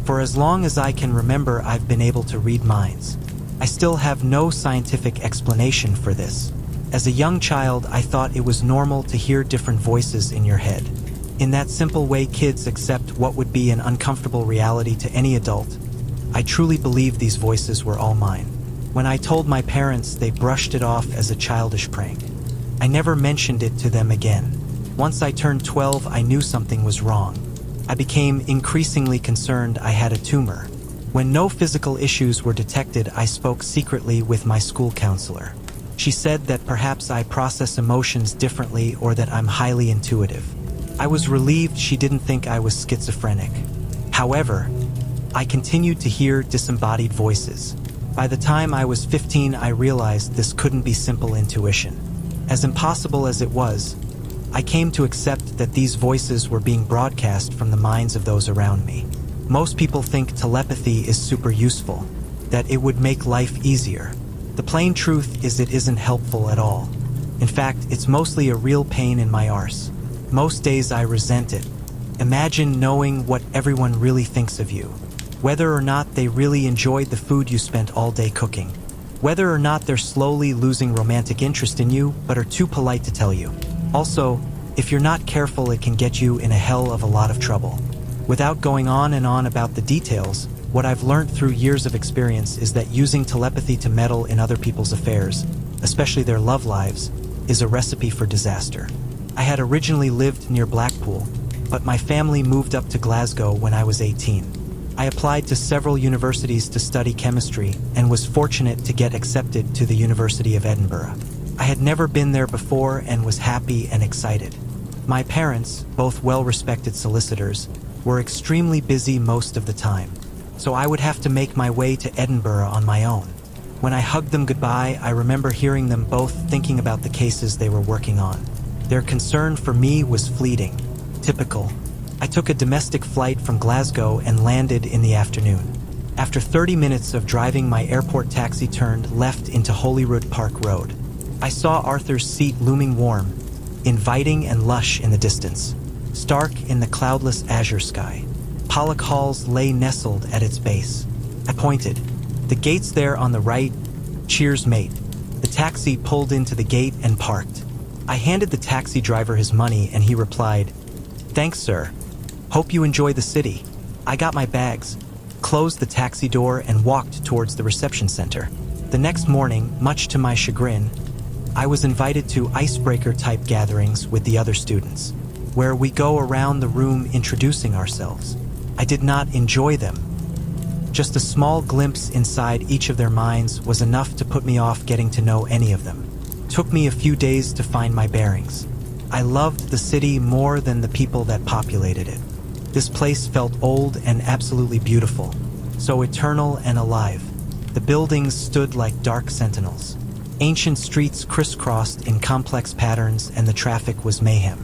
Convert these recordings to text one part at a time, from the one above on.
For as long as I can remember, I've been able to read minds. I still have no scientific explanation for this. As a young child, I thought it was normal to hear different voices in your head. In that simple way kids accept what would be an uncomfortable reality to any adult, I truly believed these voices were all mine. When I told my parents, they brushed it off as a childish prank. I never mentioned it to them again. Once I turned 12, I knew something was wrong. I became increasingly concerned I had a tumor. When no physical issues were detected, I spoke secretly with my school counselor. She said that perhaps I process emotions differently or that I'm highly intuitive. I was relieved she didn't think I was schizophrenic. However, I continued to hear disembodied voices. By the time I was 15, I realized this couldn't be simple intuition. As impossible as it was, I came to accept that these voices were being broadcast from the minds of those around me. Most people think telepathy is super useful, that it would make life easier. The plain truth is it isn't helpful at all. In fact, it's mostly a real pain in my arse. Most days I resent it. Imagine knowing what everyone really thinks of you. Whether or not they really enjoyed the food you spent all day cooking. Whether or not they're slowly losing romantic interest in you but are too polite to tell you. Also, if you're not careful, it can get you in a hell of a lot of trouble. Without going on and on about the details, what I've learned through years of experience is that using telepathy to meddle in other people's affairs, especially their love lives, is a recipe for disaster. I had originally lived near Blackpool, but my family moved up to Glasgow when I was 18. I applied to several universities to study chemistry and was fortunate to get accepted to the University of Edinburgh. I had never been there before and was happy and excited. My parents, both well-respected solicitors, were extremely busy most of the time, so I would have to make my way to Edinburgh on my own. When I hugged them goodbye, I remember hearing them both thinking about the cases they were working on. Their concern for me was fleeting. Typical. I took a domestic flight from Glasgow and landed in the afternoon. After 30 minutes of driving, my airport taxi turned left into Holyrood Park Road. I saw Arthur's Seat looming warm, inviting and lush in the distance. Stark in the cloudless azure sky, Pollock Halls lay nestled at its base. I pointed. "The gate's there on the right. Cheers, mate." The taxi pulled into the gate and parked. I handed the taxi driver his money and he replied, "Thanks, sir. Hope you enjoy the city." I got my bags, closed the taxi door and walked towards the reception center. The next morning, much to my chagrin, I was invited to icebreaker-type gatherings with the other students, where we go around the room introducing ourselves. I did not enjoy them. Just a small glimpse inside each of their minds was enough to put me off getting to know any of them. Took me a few days to find my bearings. I loved the city more than the people that populated it. This place felt old and absolutely beautiful, so eternal and alive. The buildings stood like dark sentinels. Ancient streets crisscrossed in complex patterns and the traffic was mayhem.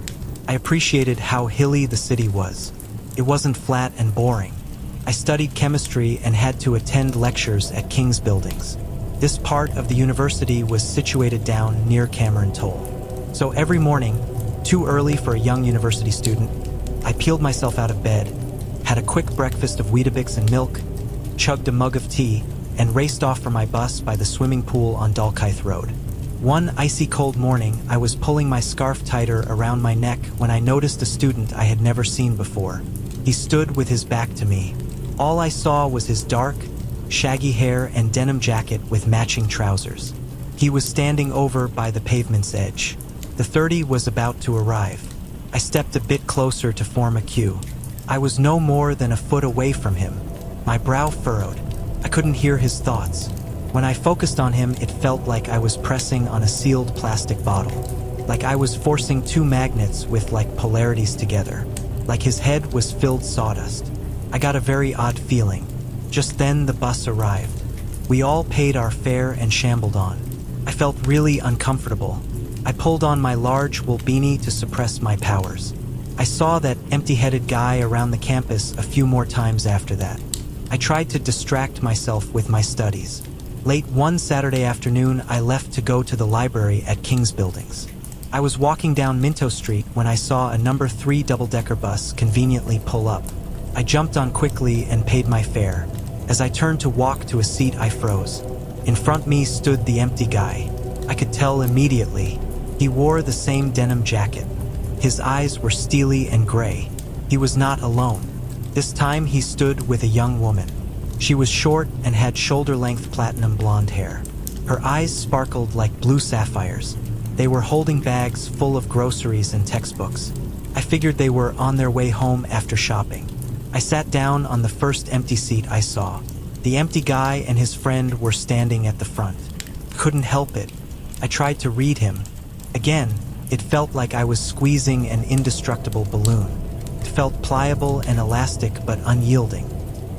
I appreciated how hilly the city was. It wasn't flat and boring. I studied chemistry and had to attend lectures at King's buildings. This part of the university was situated down near Cameron Toll. So every morning, too early for a young university student, I peeled myself out of bed, had a quick breakfast of Weetabix and milk, chugged a mug of tea, and raced off for my bus by the swimming pool on Dalkeith Road. One icy cold morning, I was pulling my scarf tighter around my neck when I noticed a student I had never seen before. He stood with his back to me. All I saw was his dark, shaggy hair and denim jacket with matching trousers. He was standing over by the pavement's edge. The 30 was about to arrive. I stepped a bit closer to form a queue. I was no more than a foot away from him. My brow furrowed. I couldn't hear his thoughts. When I focused on him, it felt like I was pressing on a sealed plastic bottle. Like I was forcing two magnets with like polarities together. Like his head was filled sawdust. I got a very odd feeling. Just then the bus arrived. We all paid our fare and shambled on. I felt really uncomfortable. I pulled on my large wool beanie to suppress my powers. I saw that empty-headed guy around the campus a few more times after that. I tried to distract myself with my studies. Late one Saturday afternoon, I left to go to the library at King's Buildings. I was walking down Minto Street when I saw a number 3 double-decker bus conveniently pull up. I jumped on quickly and paid my fare. As I turned to walk to a seat, I froze. In front of me stood the empty guy. I could tell immediately. He wore the same denim jacket. His eyes were steely and gray. He was not alone. This time he stood with a young woman. She was short and had shoulder-length platinum blonde hair. Her eyes sparkled like blue sapphires. They were holding bags full of groceries and textbooks. I figured they were on their way home after shopping. I sat down on the first empty seat I saw. The empty guy and his friend were standing at the front. Couldn't help it. I tried to read him. Again, it felt like I was squeezing an indestructible balloon. It felt pliable and elastic but unyielding.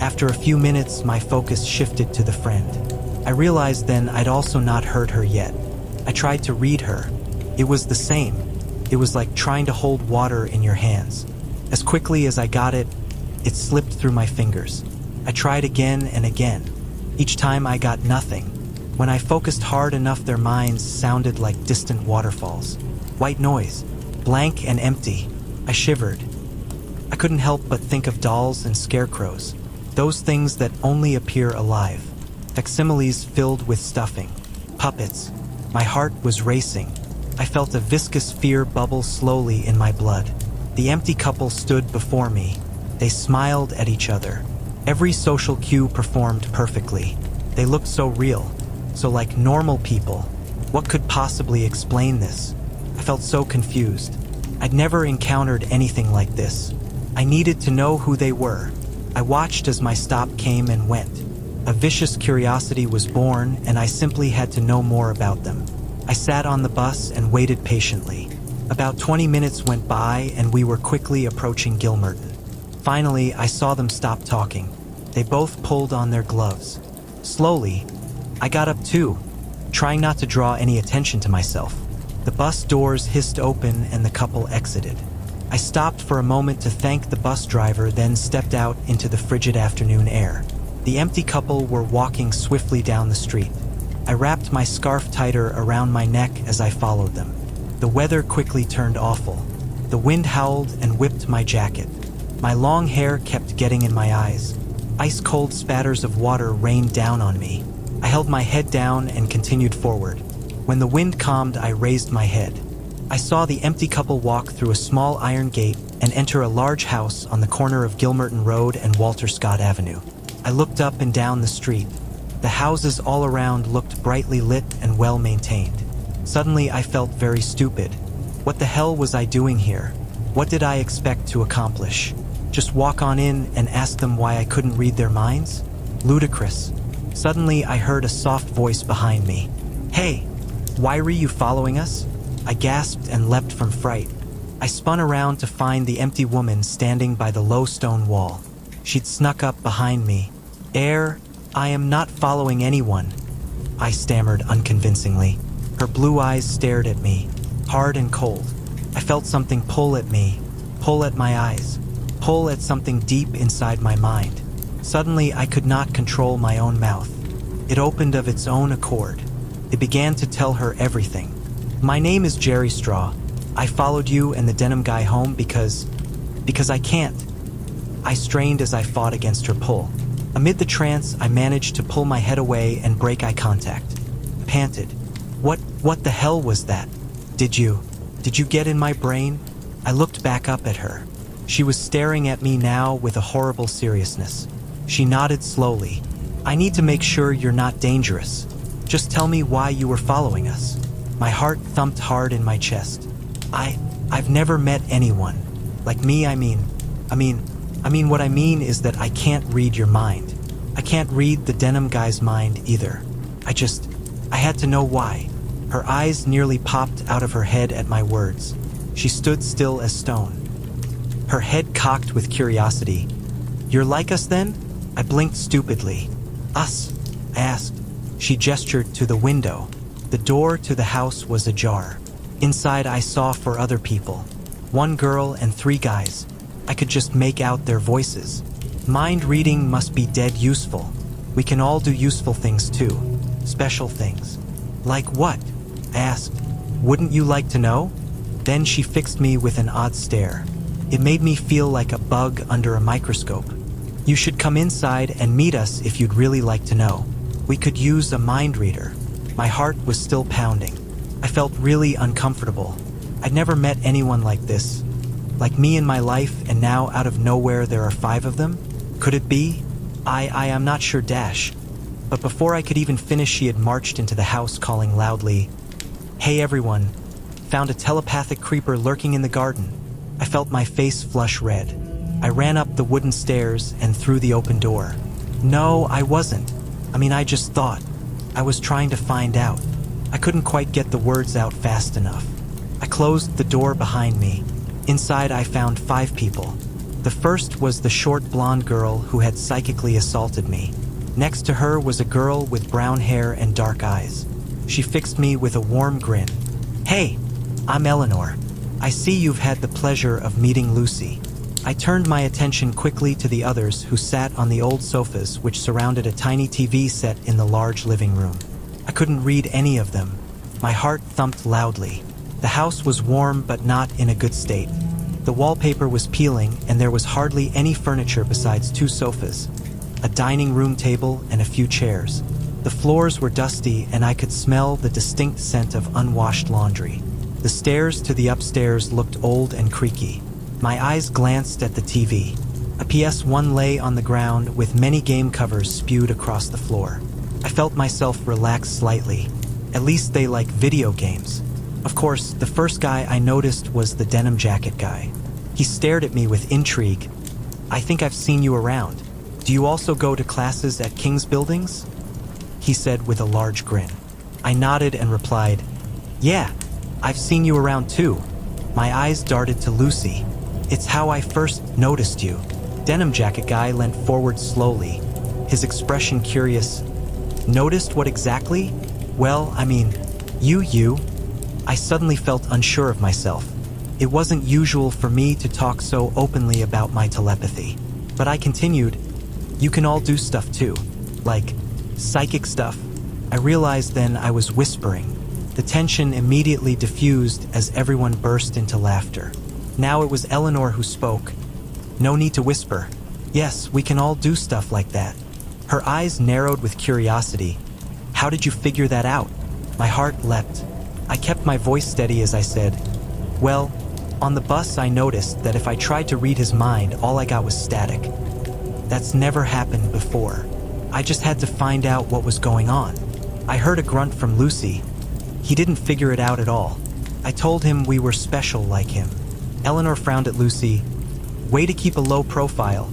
After a few minutes, my focus shifted to the friend. I realized then I'd also not heard her yet. I tried to read her. It was the same. It was like trying to hold water in your hands. As quickly as I got it, it slipped through my fingers. I tried again and again. Each time I got nothing. When I focused hard enough, their minds sounded like distant waterfalls. White noise, blank and empty. I shivered. I couldn't help but think of dolls and scarecrows. Those things that only appear alive. Facsimiles filled with stuffing. Puppets. My heart was racing. I felt a viscous fear bubble slowly in my blood. The empty couple stood before me. They smiled at each other. Every social cue performed perfectly. They looked so real, so like normal people. What could possibly explain this? I felt so confused. I'd never encountered anything like this. I needed to know who they were. I watched as my stop came and went. A vicious curiosity was born, and I simply had to know more about them. I sat on the bus and waited patiently. About 20 minutes went by, and we were quickly approaching Gilmerton. Finally, I saw them stop talking. They both pulled on their gloves. Slowly, I got up too, trying not to draw any attention to myself. The bus doors hissed open and the couple exited. I stopped for a moment to thank the bus driver, then stepped out into the frigid afternoon air. The empty couple were walking swiftly down the street. I wrapped my scarf tighter around my neck as I followed them. The weather quickly turned awful. The wind howled and whipped my jacket. My long hair kept getting in my eyes. Ice-cold spatters of water rained down on me. I held my head down and continued forward. When the wind calmed, I raised my head. I saw the empty couple walk through a small iron gate and enter a large house on the corner of Gilmerton Road and Walter Scott Avenue. I looked up and down the street. The houses all around looked brightly lit and well-maintained. Suddenly, I felt very stupid. What the hell was I doing here? What did I expect to accomplish? Just walk on in and ask them why I couldn't read their minds? Ludicrous. Suddenly, I heard a soft voice behind me. "Hey, why were you following us?" I gasped and leapt from fright. I spun around to find the empty woman standing by the low stone wall. She'd snuck up behind me. I am not following anyone," I stammered unconvincingly. Her blue eyes stared at me, hard and cold. I felt something pull at me, pull at my eyes, pull at something deep inside my mind. Suddenly, I could not control my own mouth. It opened of its own accord. It began to tell her everything. "My name is Jerry Straw. I followed you and the denim guy home because I can't." I strained as I fought against her pull. Amid the trance, I managed to pull my head away and break eye contact. I panted. What the hell was that? Did you get in my brain?" I looked back up at her. She was staring at me now with a horrible seriousness. She nodded slowly. "I need to make sure you're not dangerous. Just tell me why you were following us." My heart thumped hard in my chest. I've never met anyone. Like me, what I mean is that I can't read your mind. I can't read the denim guy's mind either. I had to know why. Her eyes nearly popped out of her head at my words. She stood still as stone, her head cocked with curiosity. "You're like us then?" I blinked stupidly. "Us?" I asked. She gestured to the window. The door to the house was ajar. Inside, I saw 4 other people. 1 girl and 3 guys. I could just make out their voices. Mind reading must be dead useful. We can all do useful things too. Special things. "Like what?" I asked. "Wouldn't you like to know?" Then she fixed me with an odd stare. It made me feel like a bug under a microscope. You should come inside and meet us if you'd really like to know. We could use a mind reader. My heart was still pounding. I felt really uncomfortable. I'd never met anyone like this. Like me in my life, and now out of nowhere there are 5 of them? Could it be? I'm not sure, Dash. But before I could even finish, she had marched into the house calling loudly, "Hey everyone, found a telepathic creeper lurking in the garden." I felt my face flush red. I ran up the wooden stairs and through the open door. No, I wasn't. I just thought. I was trying to find out. I couldn't quite get the words out fast enough. I closed the door behind me. Inside I found 5 people. The first was the short blonde girl who had psychically assaulted me. Next to her was a girl with brown hair and dark eyes. She fixed me with a warm grin. "Hey, I'm Eleanor. I see you've had the pleasure of meeting Lucy." I turned my attention quickly to the others who sat on the old sofas which surrounded a tiny TV set in the large living room. I couldn't read any of them. My heart thumped loudly. The house was warm but not in a good state. The wallpaper was peeling and there was hardly any furniture besides 2 sofas, a dining room table and a few chairs. The floors were dusty and I could smell the distinct scent of unwashed laundry. The stairs to the upstairs looked old and creaky. My eyes glanced at the TV. A PS1 lay on the ground with many game covers spewed across the floor. I felt myself relax slightly. At least they like video games. Of course, the first guy I noticed was the denim jacket guy. He stared at me with intrigue. "I think I've seen you around. Do you also go to classes at King's Buildings?" he said with a large grin. I nodded and replied, "Yeah, I've seen you around too." My eyes darted to Lucy. "It's how I first noticed you." Denim jacket guy leant forward slowly, his expression curious. "Noticed what exactly?" "Well, you. I suddenly felt unsure of myself. It wasn't usual for me to talk so openly about my telepathy. But I continued, "You can all do stuff too, like psychic stuff." I realized then I was whispering. The tension immediately diffused as everyone burst into laughter. Now it was Eleanor who spoke. "No need to whisper. Yes, we can all do stuff like that." Her eyes narrowed with curiosity. "How did you figure that out?" My heart leapt. I kept my voice steady as I said, "Well, on the bus I noticed that if I tried to read his mind, all I got was static. That's never happened before. I just had to find out what was going on." I heard a grunt from Lucy. "He didn't figure it out at all. I told him we were special like him." Eleanor frowned at Lucy. "Way to keep a low profile."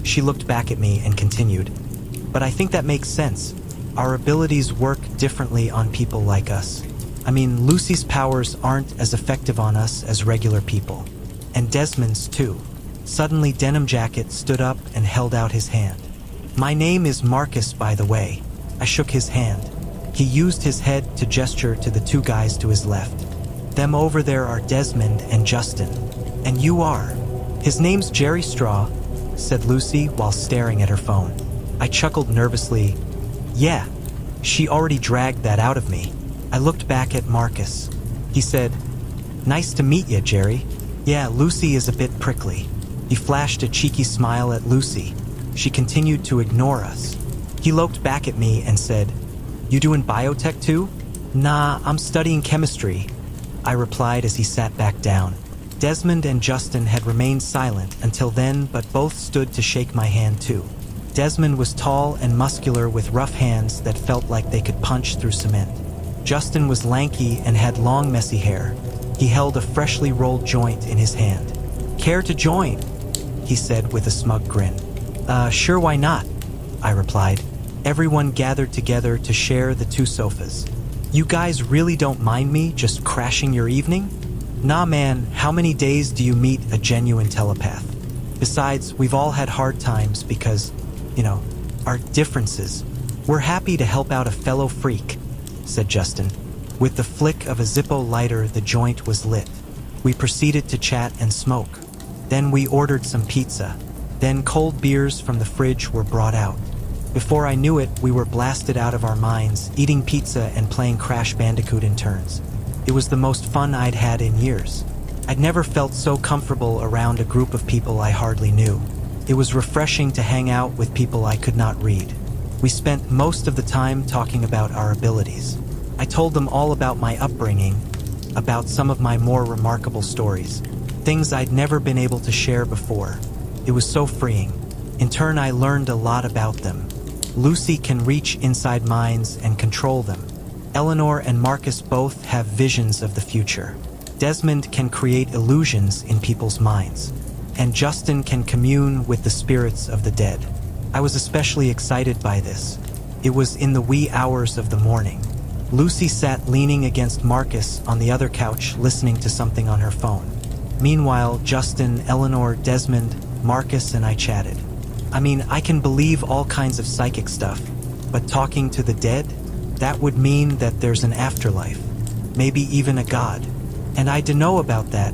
She looked back at me and continued, "But I think that makes sense. Our abilities work differently on people like us. Lucy's powers aren't as effective on us as regular people. And Desmond's too." Suddenly, Denim Jacket stood up and held out his hand. "My name is Marcus, by the way." I shook his hand. He used his head to gesture to the 2 guys to his left. "Them over there are Desmond and Justin. And you are." "His name's Jerry Straw," said Lucy while staring at her phone. I chuckled nervously. "Yeah, she already dragged that out of me." I looked back at Marcus. He said, "Nice to meet you, Jerry." "Yeah, Lucy is a bit prickly." He flashed a cheeky smile at Lucy. She continued to ignore us. He looked back at me and said, "You doing biotech too?" "Nah, I'm studying chemistry," I replied as he sat back down. Desmond and Justin had remained silent until then, but both stood to shake my hand too. Desmond was tall and muscular with rough hands that felt like they could punch through cement. Justin was lanky and had long, messy hair. He held a freshly rolled joint in his hand. "Care to join?" he said with a smug grin. Sure, why not?" I replied. Everyone gathered together to share the 2 sofas. "You guys really don't mind me just crashing your evening?" "Nah man, how many days do you meet a genuine telepath? Besides, we've all had hard times because, our differences. We're happy to help out a fellow freak," said Justin. With the flick of a Zippo lighter, the joint was lit. We proceeded to chat and smoke. Then we ordered some pizza. Then cold beers from the fridge were brought out. Before I knew it, we were blasted out of our minds, eating pizza and playing Crash Bandicoot in turns. It was the most fun I'd had in years. I'd never felt so comfortable around a group of people I hardly knew. It was refreshing to hang out with people I could not read. We spent most of the time talking about our abilities. I told them all about my upbringing, about some of my more remarkable stories, things I'd never been able to share before. It was so freeing. In turn, I learned a lot about them. Lucy can reach inside minds and control them. Eleanor and Marcus both have visions of the future. Desmond can create illusions in people's minds. And Justin can commune with the spirits of the dead. I was especially excited by this. It was in the wee hours of the morning. Lucy sat leaning against Marcus on the other couch, listening to something on her phone. Meanwhile, Justin, Eleanor, Desmond, Marcus, and I chatted. I mean, I can believe all kinds of psychic stuff, but talking to the dead? That would mean that there's an afterlife, maybe even a god. And I dunno about that,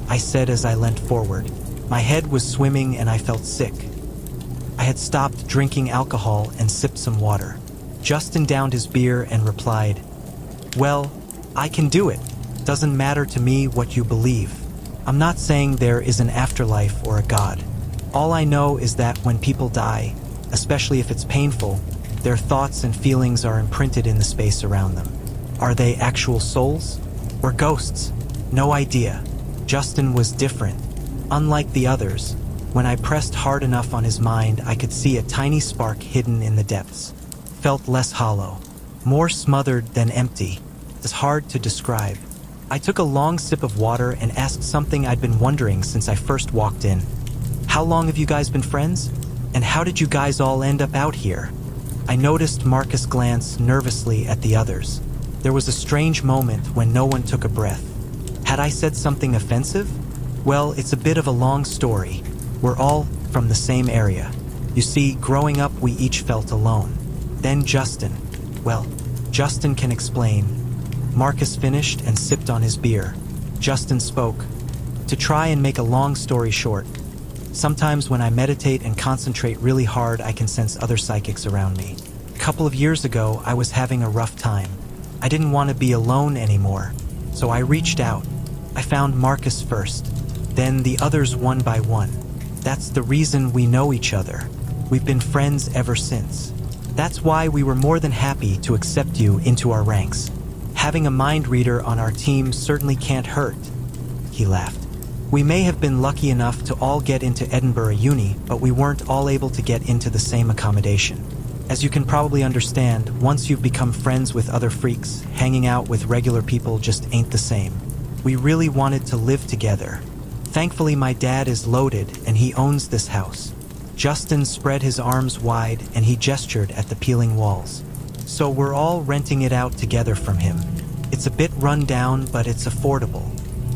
I said as I leant forward. My head was swimming and I felt sick. I had stopped drinking alcohol and sipped some water. Justin downed his beer and replied, "Well, I can do it. Doesn't matter to me what you believe. I'm not saying there is an afterlife or a god. All I know is that when people die, especially if it's painful, their thoughts and feelings are imprinted in the space around them. Are they actual souls? Or ghosts? No idea." Justin was different. Unlike the others, when I pressed hard enough on his mind, I could see a tiny spark hidden in the depths. Felt less hollow, more smothered than empty. It's hard to describe. I took a long sip of water and asked something I'd been wondering since I first walked in. "How long have you guys been friends? And how did you guys all end up out here?" I noticed Marcus glance nervously at the others. There was a strange moment when no one took a breath. Had I said something offensive? Well, it's a bit of a long story. We're all from the same area. You see, growing up, we each felt alone. Then Justin. Well, Justin can explain. Marcus finished and sipped on his beer. Justin spoke. To try and make a long story short, sometimes when I meditate and concentrate really hard, I can sense other psychics around me. A couple of years ago, I was having a rough time. I didn't want to be alone anymore, so I reached out. I found Marcus first, then the others one by one. That's the reason we know each other. We've been friends ever since. That's why we were more than happy to accept you into our ranks. Having a mind reader on our team certainly can't hurt. He laughed. We may have been lucky enough to all get into Edinburgh Uni, but we weren't all able to get into the same accommodation. As you can probably understand, once you've become friends with other freaks, hanging out with regular people just ain't the same. We really wanted to live together. Thankfully, my dad is loaded and he owns this house. Justin spread his arms wide and he gestured at the peeling walls. So we're all renting it out together from him. It's a bit run down, but it's affordable.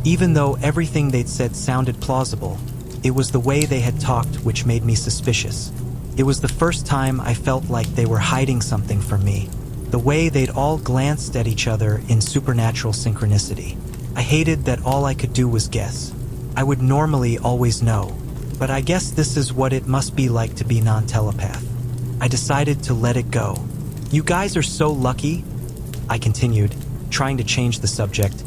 Even though everything they'd said sounded plausible, it was the way they had talked which made me suspicious. It was the first time I felt like they were hiding something from me. The way they'd all glanced at each other in supernatural synchronicity. I hated that all I could do was guess. I would normally always know, but I guess this is what it must be like to be non-telepath. I decided to let it go. You guys are so lucky, I continued, trying to change the subject.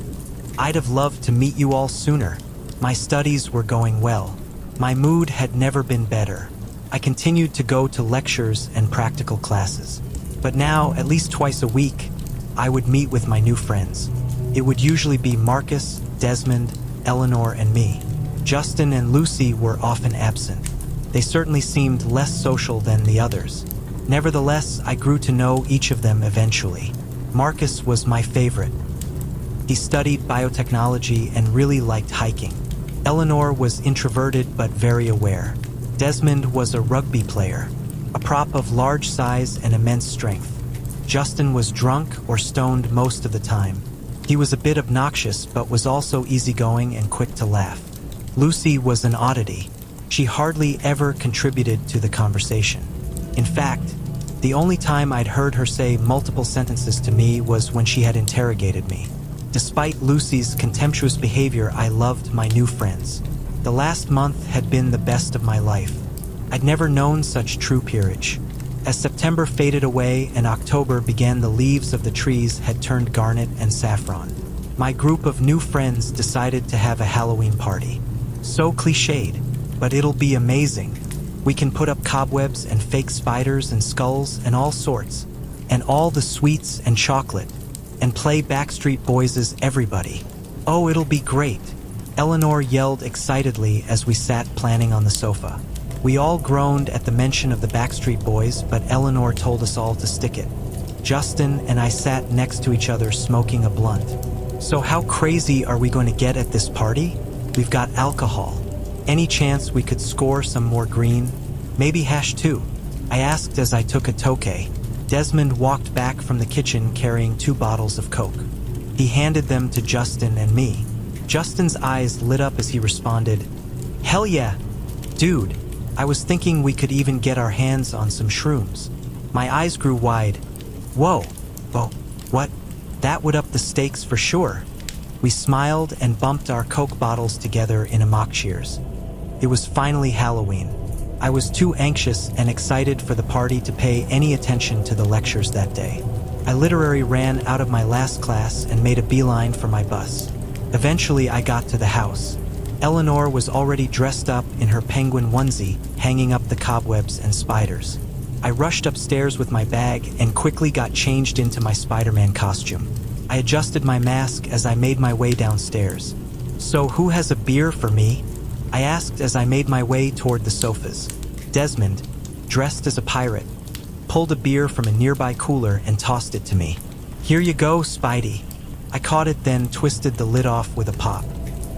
I'd have loved to meet you all sooner. My studies were going well. My mood had never been better. I continued to go to lectures and practical classes. But now, at least twice a week, I would meet with my new friends. It would usually be Marcus, Desmond, Eleanor, and me. Justin and Lucy were often absent. They certainly seemed less social than the others. Nevertheless, I grew to know each of them eventually. Marcus was my favorite. He studied biotechnology and really liked hiking. Eleanor was introverted but very aware. Desmond was a rugby player, a prop of large size and immense strength. Justin was drunk or stoned most of the time. He was a bit obnoxious but was also easygoing and quick to laugh. Lucy was an oddity. She hardly ever contributed to the conversation. In fact, the only time I'd heard her say multiple sentences to me was when she had interrogated me. Despite Lucy's contemptuous behavior, I loved my new friends. The last month had been the best of my life. I'd never known such true peerage. As September faded away and October began, the leaves of the trees had turned garnet and saffron. My group of new friends decided to have a Halloween party. So cliched, but it'll be amazing. We can put up cobwebs and fake spiders and skulls and all sorts, and all the sweets and chocolate, and play Backstreet Boys' Everybody. Oh, it'll be great. Eleanor yelled excitedly as we sat planning on the sofa. We all groaned at the mention of the Backstreet Boys, but Eleanor told us all to stick it. Justin and I sat next to each other smoking a blunt. So how crazy are we going to get at this party? We've got alcohol. Any chance we could score some more green? Maybe hash too? I asked as I took a toke. Desmond walked back from the kitchen carrying 2 bottles of Coke. He handed them to Justin and me. Justin's eyes lit up as he responded, "Hell yeah! Dude, I was thinking we could even get our hands on some shrooms." My eyes grew wide. Whoa, what? That would up the stakes for sure. We smiled and bumped our Coke bottles together in a mock cheers. It was finally Halloween. I was too anxious and excited for the party to pay any attention to the lectures that day. I literally ran out of my last class and made a beeline for my bus. Eventually, I got to the house. Eleanor was already dressed up in her penguin onesie, hanging up the cobwebs and spiders. I rushed upstairs with my bag and quickly got changed into my Spider-Man costume. I adjusted my mask as I made my way downstairs. "So who has a beer for me?" I asked as I made my way toward the sofas. Desmond, dressed as a pirate, pulled a beer from a nearby cooler and tossed it to me. "Here you go, Spidey." I caught it, then twisted the lid off with a pop.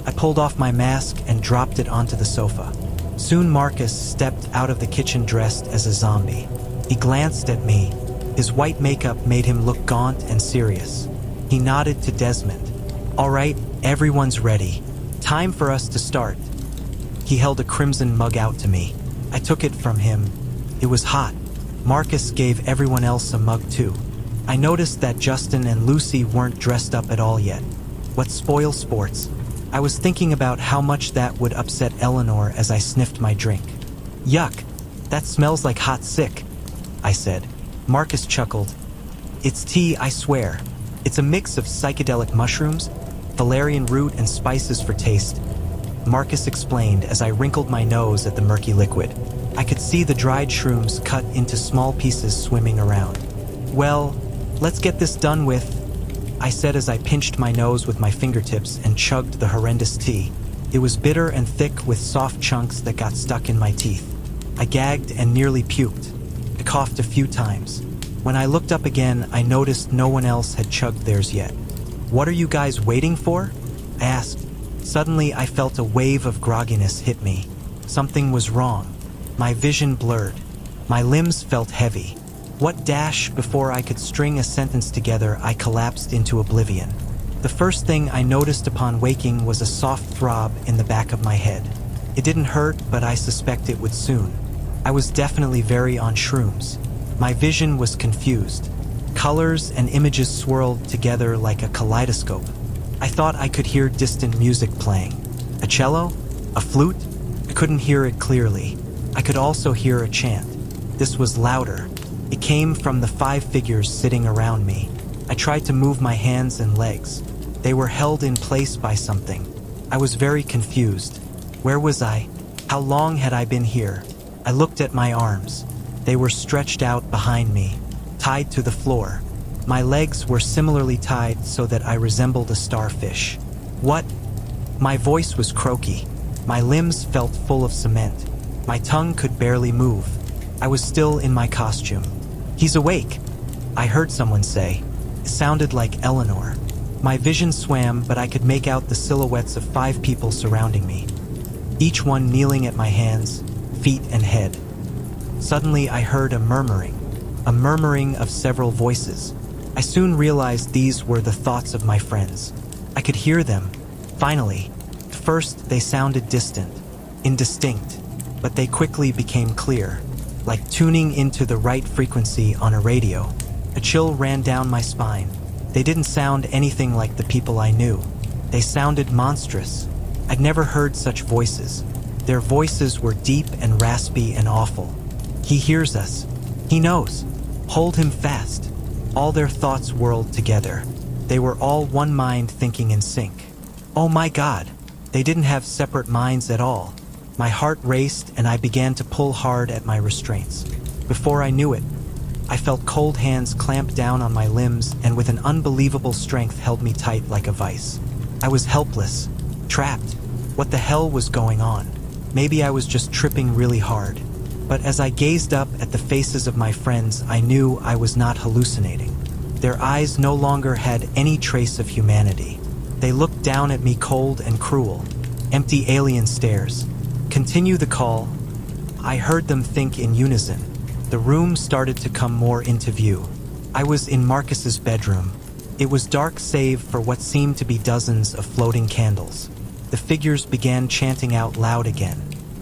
I pulled off my mask and dropped it onto the sofa. Soon Marcus stepped out of the kitchen dressed as a zombie. He glanced at me. His white makeup made him look gaunt and serious. He nodded to Desmond. "All right, everyone's ready. Time for us to start." He held a crimson mug out to me. I took it from him. It was hot. Marcus gave everyone else a mug too. I noticed that Justin and Lucy weren't dressed up at all yet. What spoil sports? I was thinking about how much that would upset Eleanor as I sniffed my drink. "Yuck, that smells like hot sick," I said. Marcus chuckled. "It's tea, I swear. It's a mix of psychedelic mushrooms, valerian root, and spices for taste," Marcus explained as I wrinkled my nose at the murky liquid. I could see the dried shrooms cut into small pieces swimming around. "Well, let's get this done with," I said as I pinched my nose with my fingertips and chugged the horrendous tea. It was bitter and thick with soft chunks that got stuck in my teeth. I gagged and nearly puked. I coughed a few times. When I looked up again, I noticed no one else had chugged theirs yet. "What are you guys waiting for?" I asked. Suddenly, I felt a wave of grogginess hit me. Something was wrong. My vision blurred. My limbs felt heavy. What dash before I could string a sentence together, I collapsed into oblivion. The first thing I noticed upon waking was a soft throb in the back of my head. It didn't hurt, but I suspect it would soon. I was definitely very on shrooms. My vision was confused. Colors and images swirled together like a kaleidoscope. I thought I could hear distant music playing. A cello? A flute? I couldn't hear it clearly. I could also hear a chant. This was louder. It came from the 5 figures sitting around me. I tried to move my hands and legs. They were held in place by something. I was very confused. Where was I? How long had I been here? I looked at my arms. They were stretched out behind me, tied to the floor. My legs were similarly tied so that I resembled a starfish. What? My voice was croaky. My limbs felt full of cement. My tongue could barely move. I was still in my costume. "He's awake," I heard someone say. It sounded like Eleanor. My vision swam, but I could make out the silhouettes of 5 people surrounding me, each one kneeling at my hands, feet, and head. Suddenly, I heard a murmuring of several voices. I soon realized these were the thoughts of my friends. I could hear them. Finally, at first they sounded distant, indistinct, but they quickly became clear, like tuning into the right frequency on a radio. A chill ran down my spine. They didn't sound anything like the people I knew. They sounded monstrous. I'd never heard such voices. Their voices were deep and raspy and awful. "He hears us. He knows. Hold him fast." All their thoughts whirled together. They were all one mind thinking in sync. Oh my God! They didn't have separate minds at all. My heart raced and I began to pull hard at my restraints. Before I knew it, I felt cold hands clamp down on my limbs and with an unbelievable strength held me tight like a vice. I was helpless, trapped. What the hell was going on? Maybe I was just tripping really hard. But as I gazed up at the faces of my friends, I knew I was not hallucinating. Their eyes no longer had any trace of humanity. They looked down at me cold and cruel. Empty alien stares. Continue the call. I heard them think in unison. The room started to come more into view. I was in Marcus's bedroom. It was dark save for what seemed to be dozens of floating candles. The figures began chanting out loud again.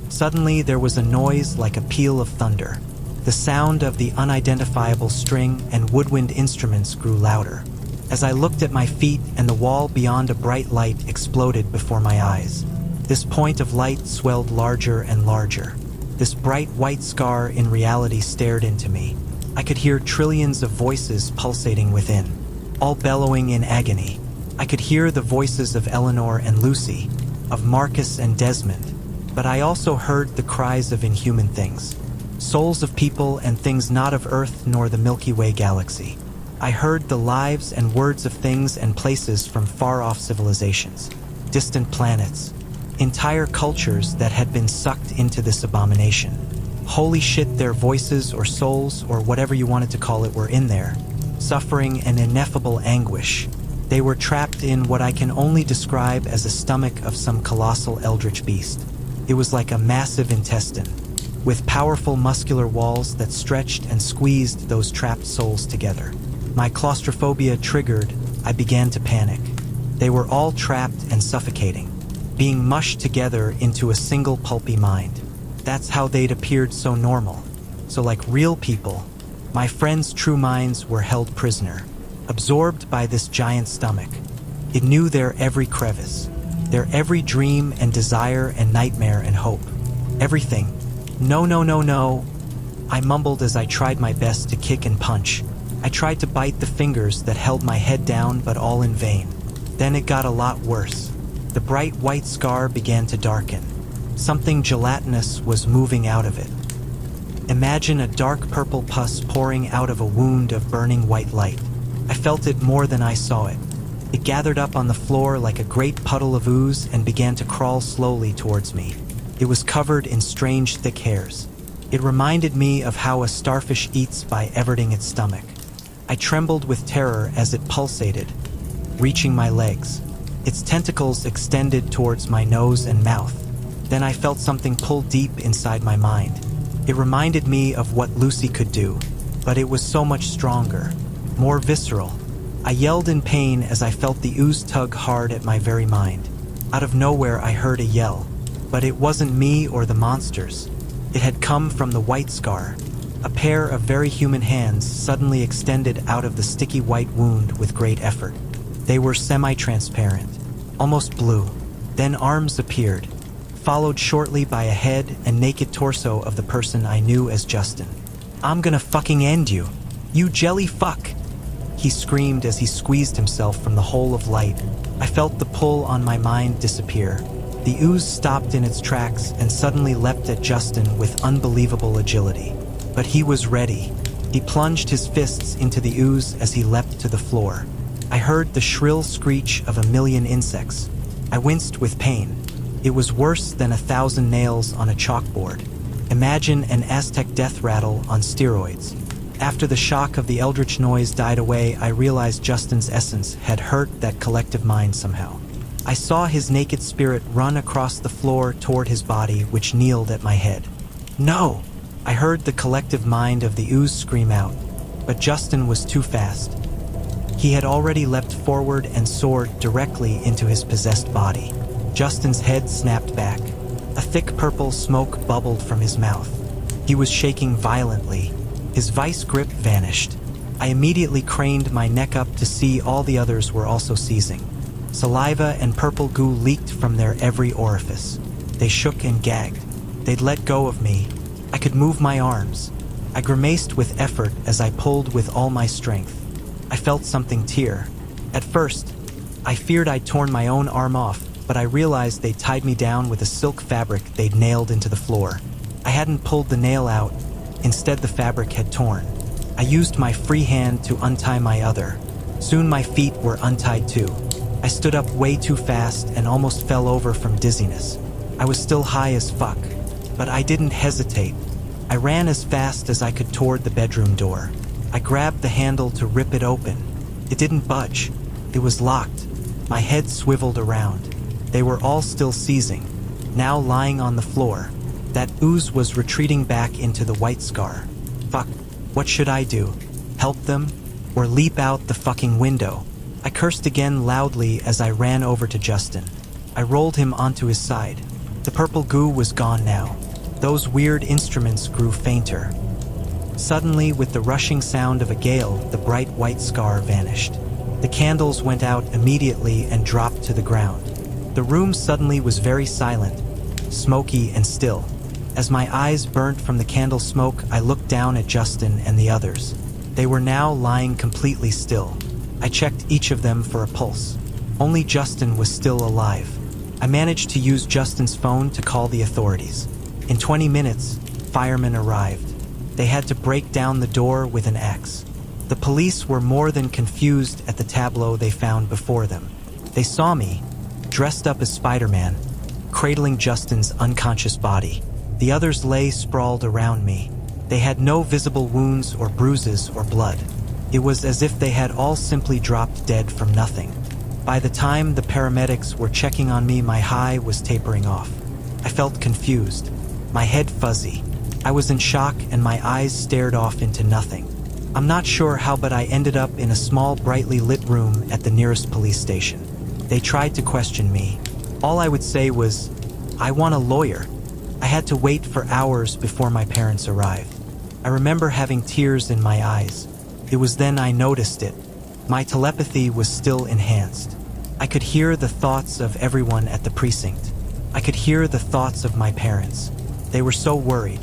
Suddenly there was a noise like a peal of thunder. The sound of the unidentifiable string and woodwind instruments grew louder. As I looked at my feet and the wall beyond, a bright light exploded before my eyes. This point of light swelled larger and larger. This bright white scar in reality stared into me. I could hear trillions of voices pulsating within, all bellowing in agony. I could hear the voices of Eleanor and Lucy, of Marcus and Desmond, but I also heard the cries of inhuman things, souls of people and things not of Earth nor the Milky Way galaxy. I heard the lives and words of things and places from far-off civilizations, distant planets, entire cultures that had been sucked into this abomination. Holy shit, their voices or souls or whatever you wanted to call it were in there, suffering an ineffable anguish. They were trapped in what I can only describe as a stomach of some colossal eldritch beast. It was like a massive intestine, with powerful muscular walls that stretched and squeezed those trapped souls together. My claustrophobia triggered, I began to panic. They were all trapped and suffocating, being mushed together into a single pulpy mind. That's how they'd appeared so normal. So like real people, my friends' true minds were held prisoner, absorbed by this giant stomach. It knew their every crevice, their every dream and desire and nightmare and hope. Everything. No, no, no, no. I mumbled as I tried my best to kick and punch. I tried to bite the fingers that held my head down, but all in vain. Then it got a lot worse. The bright white scar began to darken. Something gelatinous was moving out of it. Imagine a dark purple pus pouring out of a wound of burning white light. I felt it more than I saw it. It gathered up on the floor like a great puddle of ooze and began to crawl slowly towards me. It was covered in strange thick hairs. It reminded me of how a starfish eats by everting its stomach. I trembled with terror as it pulsated, reaching my legs. Its tentacles extended towards my nose and mouth. Then I felt something pull deep inside my mind. It reminded me of what Lucy could do, but it was so much stronger, more visceral. I yelled in pain as I felt the ooze tug hard at my very mind. Out of nowhere I heard a yell, but it wasn't me or the monsters. It had come from the white scar. A pair of very human hands suddenly extended out of the sticky white wound with great effort. They were semi-transparent, almost blue. Then arms appeared, followed shortly by a head and naked torso of the person I knew as Justin. "I'm gonna fucking end you, you jelly fuck!" He screamed as he squeezed himself from the hole of light. I felt the pull on my mind disappear. The ooze stopped in its tracks and suddenly leapt at Justin with unbelievable agility. But he was ready. He plunged his fists into the ooze as he leapt to the floor. I heard the shrill screech of a million insects. I winced with pain. It was worse than 1,000 nails on a chalkboard. Imagine an Aztec death rattle on steroids. After the shock of the eldritch noise died away, I realized Justin's essence had hurt that collective mind somehow. I saw his naked spirit run across the floor toward his body, which kneeled at my head. "No!" I heard the collective mind of the ooze scream out, but Justin was too fast. He had already leapt forward and soared directly into his possessed body. Justin's head snapped back. A thick purple smoke bubbled from his mouth. He was shaking violently. His vice grip vanished. I immediately craned my neck up to see all the others were also seizing. Saliva and purple goo leaked from their every orifice. They shook and gagged. They'd let go of me. I could move my arms. I grimaced with effort as I pulled with all my strength. I felt something tear. At first, I feared I'd torn my own arm off, but I realized they'd tied me down with a silk fabric they'd nailed into the floor. I hadn't pulled the nail out, instead the fabric had torn. I used my free hand to untie my other. Soon my feet were untied too. I stood up way too fast and almost fell over from dizziness. I was still high as fuck, but I didn't hesitate. I ran as fast as I could toward the bedroom door. I grabbed the handle to rip it open. It didn't budge. It was locked. My head swiveled around. They were all still seizing, now lying on the floor. That ooze was retreating back into the white scar. Fuck, what should I do? Help them? Or leap out the fucking window? I cursed again loudly as I ran over to Justin. I rolled him onto his side. The purple goo was gone now. Those weird instruments grew fainter. Suddenly, with the rushing sound of a gale, the bright white scar vanished. The candles went out immediately and dropped to the ground. The room suddenly was very silent, smoky and still. As my eyes burnt from the candle smoke, I looked down at Justin and the others. They were now lying completely still. I checked each of them for a pulse. Only Justin was still alive. I managed to use Justin's phone to call the authorities. In 20 minutes, firemen arrived. They had to break down the door with an axe. The police were more than confused at the tableau they found before them. They saw me, dressed up as Spider-Man, cradling Justin's unconscious body. The others lay sprawled around me. They had no visible wounds or bruises or blood. It was as if they had all simply dropped dead from nothing. By the time the paramedics were checking on me, my high was tapering off. I felt confused, my head fuzzy. I was in shock and my eyes stared off into nothing. I'm not sure how, but I ended up in a small, brightly lit room at the nearest police station. They tried to question me. All I would say was, "I want a lawyer." I had to wait for hours before my parents arrived. I remember having tears in my eyes. It was then I noticed it. My telepathy was still enhanced. I could hear the thoughts of everyone at the precinct. I could hear the thoughts of my parents. They were so worried.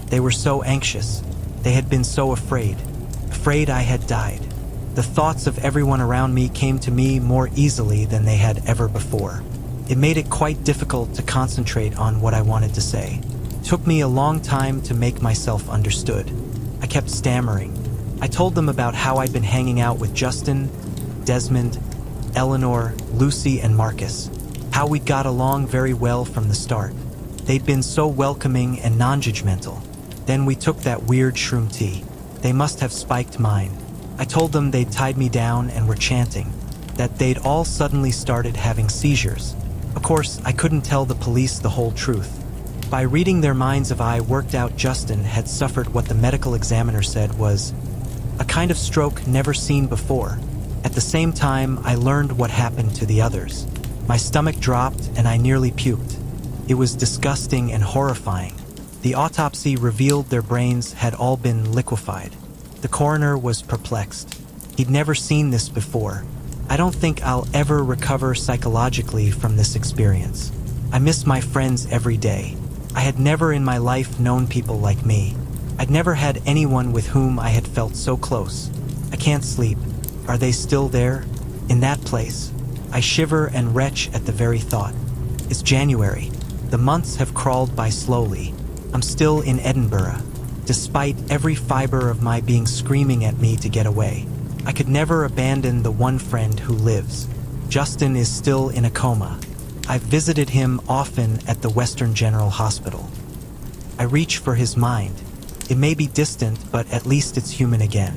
They were so anxious. They had been so afraid I had died. The thoughts of everyone around me came to me more easily than they had ever before. It made it quite difficult to concentrate on what I wanted to say. It took me a long time to make myself understood. I kept stammering. I told them about how I'd been hanging out with Justin, Desmond, Eleanor, Lucy, and Marcus. How we got along very well from the start. They'd been so welcoming and non-judgmental. Then we took that weird shroom tea. They must have spiked mine. I told them they'd tied me down and were chanting, that they'd all suddenly started having seizures. Of course, I couldn't tell the police the whole truth. By reading their minds, I worked out Justin had suffered what the medical examiner said was a kind of stroke never seen before. At the same time, I learned what happened to the others. My stomach dropped and I nearly puked. It was disgusting and horrifying. The autopsy revealed their brains had all been liquefied. The coroner was perplexed. He'd never seen this before. I don't think I'll ever recover psychologically from this experience. I miss my friends every day. I had never in my life known people like me. I'd never had anyone with whom I had felt so close. I can't sleep. Are they still there? In that place? I shiver and retch at the very thought. It's January. The months have crawled by slowly. I'm still in Edinburgh, despite every fiber of my being screaming at me to get away. I could never abandon the one friend who lives. Justin is still in a coma. I've visited him often at the Western General Hospital. I reach for his mind. It may be distant, but at least it's human again.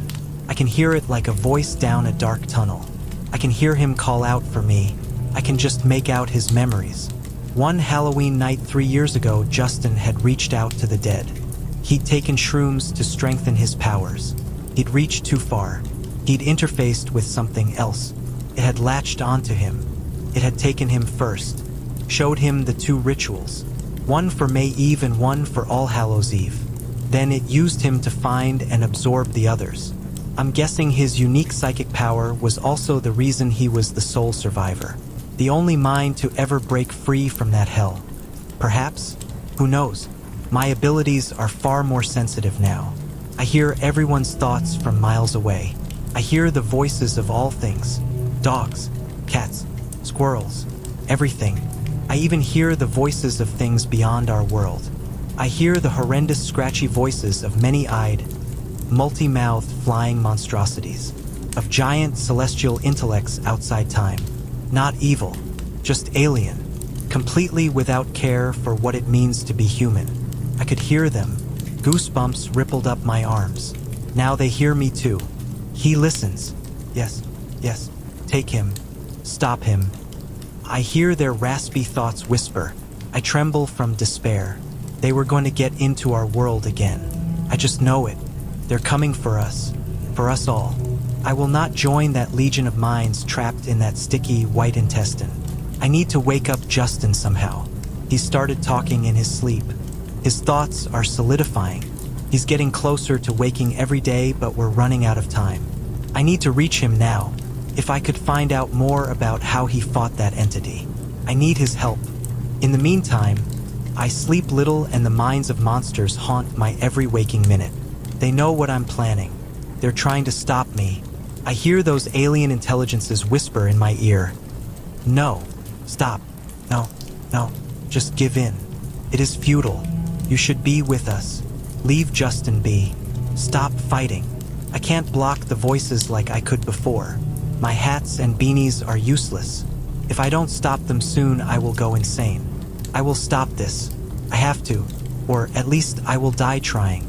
I can hear it like a voice down a dark tunnel. I can hear him call out for me. I can just make out his memories. One Halloween night 3 years ago, Justin had reached out to the dead. He'd taken shrooms to strengthen his powers. He'd reached too far. He'd interfaced with something else. It had latched onto him. It had taken him first. Showed him the 2 rituals. One for May Eve and one for All Hallows Eve. Then it used him to find and absorb the others. I'm guessing his unique psychic power was also the reason he was the sole survivor. The only mind to ever break free from that hell. Perhaps? Who knows? My abilities are far more sensitive now. I hear everyone's thoughts from miles away. I hear the voices of all things. Dogs, cats, squirrels, everything. I even hear the voices of things beyond our world. I hear the horrendous scratchy voices of many-eyed, multi-mouthed flying monstrosities, of giant celestial intellects outside time. Not evil, just alien, completely without care for what it means to be human. I could hear them. Goosebumps rippled up my arms. Now they hear me too. He listens. Yes, yes, take him. Stop him. I hear their raspy thoughts whisper. I tremble from despair. They were going to get into our world again. I just know it. They're coming for us all. I will not join that legion of minds trapped in that sticky white intestine. I need to wake up Justin somehow. He started talking in his sleep. His thoughts are solidifying. He's getting closer to waking every day, but we're running out of time. I need to reach him now. If I could find out more about how he fought that entity. I need his help. In the meantime, I sleep little and the minds of monsters haunt my every waking minute. They know what I'm planning. They're trying to stop me. I hear those alien intelligences whisper in my ear. No, stop. No, just give in. It is futile. You should be with us. Leave Justin be. Stop fighting. I can't block the voices like I could before. My hats and beanies are useless. If I don't stop them soon, I will go insane. I will stop this. I have to. Or at least I will die trying.